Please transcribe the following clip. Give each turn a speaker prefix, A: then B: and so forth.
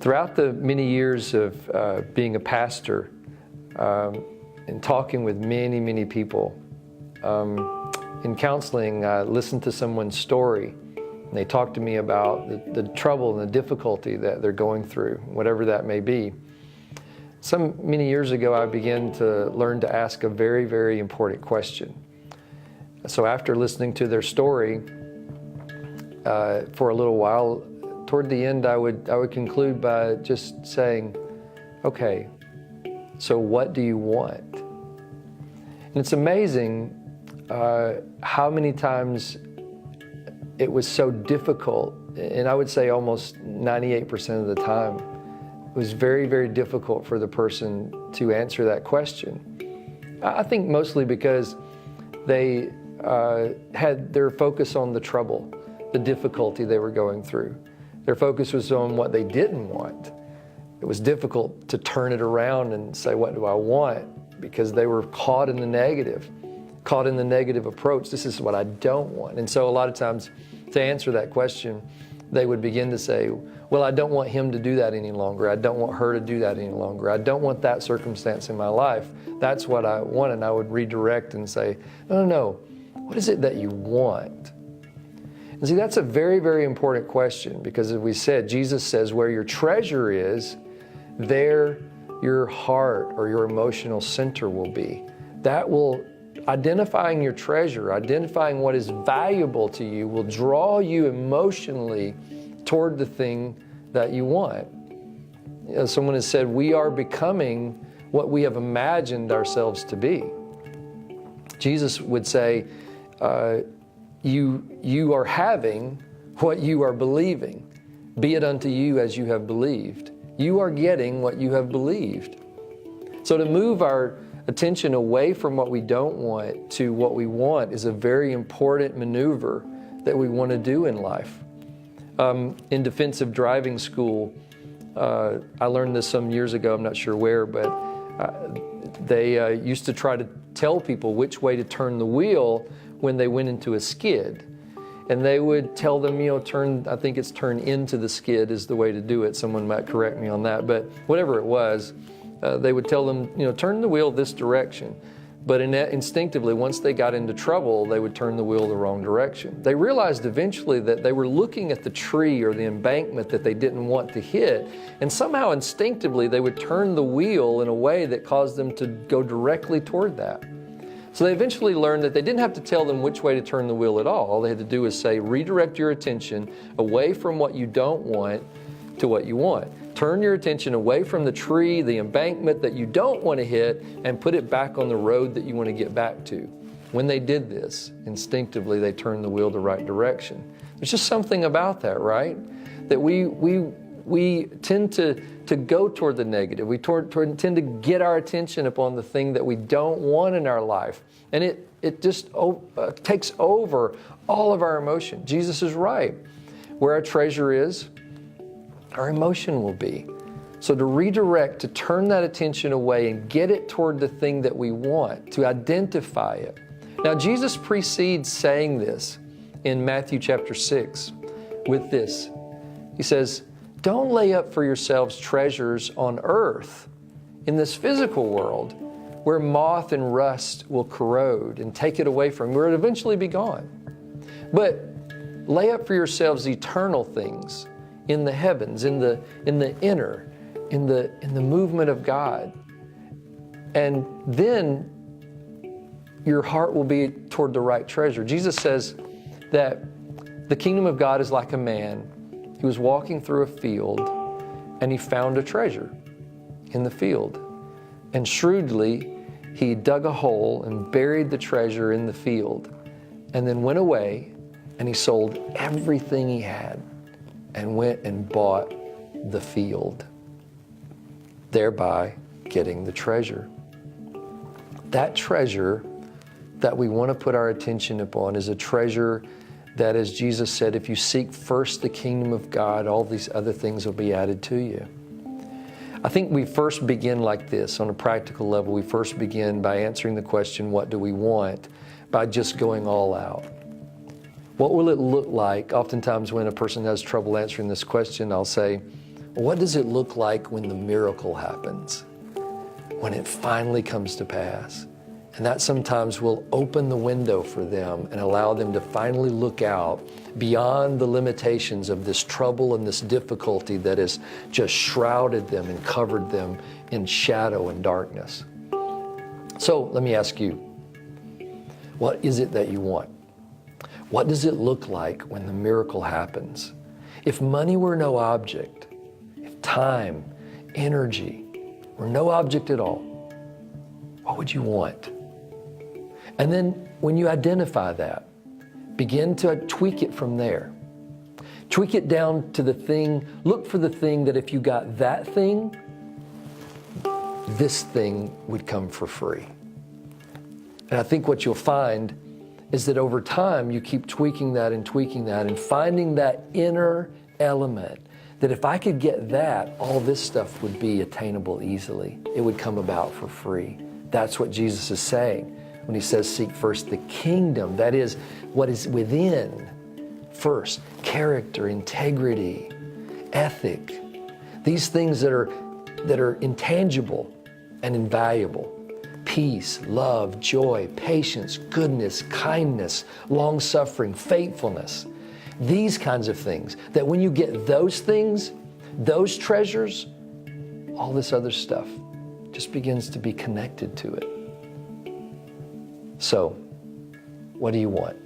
A: Throughout the many years of being a pastor and talking with many, many people, in counseling, I listened to someone's story, and they talked to me about the trouble and the difficulty that they're going through, whatever that may be. Many years ago, I began to learn to ask a very, very important question. So after listening to their story for a little while, toward the end, I would conclude by just saying, okay, so what do you want? And it's amazing how many times it was so difficult, and I would say almost 98% of the time, it was very, very difficult for the person to answer that question. I think mostly because they had their focus on the trouble, the difficulty they were going through. Their focus was on what they didn't want. It was difficult to turn it around and say, what do I want? Because they were caught in the negative approach. This is what I don't want. And so a lot of times to answer that question, they would begin to say, well, I don't want him to do that any longer. I don't want her to do that any longer. I don't want that circumstance in my life. That's what I want. And I would redirect and say, no. What is it that you want? And see, that's a very, very important question, because as we said, Jesus says, where your treasure is, there your heart or your emotional center will be. That will, identifying your treasure, identifying what is valuable to you, will draw you emotionally toward the thing that you want. You know, someone has said, we are becoming what we have imagined ourselves to be. Jesus would say, you are having what you are believing. Be it unto you as you have believed. You are getting what you have believed. So to move our attention away from what we don't want to what we want is a very important maneuver that we want to do in life. In defensive driving school, I learned this some years ago, I'm not sure where, but they used to try to tell people which way to turn the wheel when they went into a skid. And they would tell them, I think it's turn into the skid is the way to do it. Someone might correct me on that, but whatever it was, they would tell them, turn the wheel this direction. But instinctively, once they got into trouble, they would turn the wheel the wrong direction. They realized eventually that they were looking at the tree or the embankment that they didn't want to hit, and somehow instinctively they would turn the wheel in a way that caused them to go directly toward that. So they eventually learned that they didn't have to tell them which way to turn the wheel at all. All they had to do was say, redirect your attention away from what you don't want to what you want. Turn your attention away from the tree, the embankment that you don't want to hit, and put it back on the road that you want to get back to. When they did this, instinctively they turned the wheel the right direction. There's just something about that, right? That we tend to go toward the negative. We tend to get our attention upon the thing that we don't want in our life. And it just takes over all of our emotion. Jesus is right. Where our treasure is, our emotion will be. So to redirect, to turn that attention away and get it toward the thing that we want, to identify it. Now, Jesus precedes saying this in Matthew chapter 6 with this. He says, don't lay up for yourselves treasures on earth, in this physical world, where moth and rust will corrode and take it away from you, where it eventually be gone. But lay up for yourselves eternal things in the heavens, in the inner, in the movement of God. And then your heart will be toward the right treasure. Jesus says that the kingdom of God is like a man who was walking through a field, and he found a treasure in the field. And shrewdly, he dug a hole and buried the treasure in the field, and then went away, and he sold everything he had and went and bought the field, thereby getting the treasure. That treasure that we want to put our attention upon is a treasure that, as Jesus said, if you seek first the kingdom of God, all these other things will be added to you. I think we first begin like this on a practical level. We first begin by answering the question, what do we want? By just going all out. What will it look like? Oftentimes when a person has trouble answering this question, I'll say, What does it look like when the miracle happens? When it finally comes to pass? And that sometimes will open the window for them and allow them to finally look out beyond the limitations of this trouble and this difficulty that has just shrouded them and covered them in shadow and darkness. So let me ask you, what is it that you want? What does it look like when the miracle happens? If money were no object, if time, energy were no object at all, what would you want? And then when you identify that, begin to tweak it from there. Tweak it down to the thing, look for the thing that if you got that thing, this thing would come for free. And I think what you'll find is that over time you keep tweaking that and finding that inner element that if I could get that, all this stuff would be attainable easily. It would come about for free. That's what Jesus is saying when he says, seek first the kingdom. That is what is within first. Character, integrity, ethic. These things that are intangible and invaluable. Peace, love, joy, patience, goodness, kindness, long-suffering, faithfulness. These kinds of things, that when you get those things, those treasures, all this other stuff just begins to be connected to it. So, what do you want?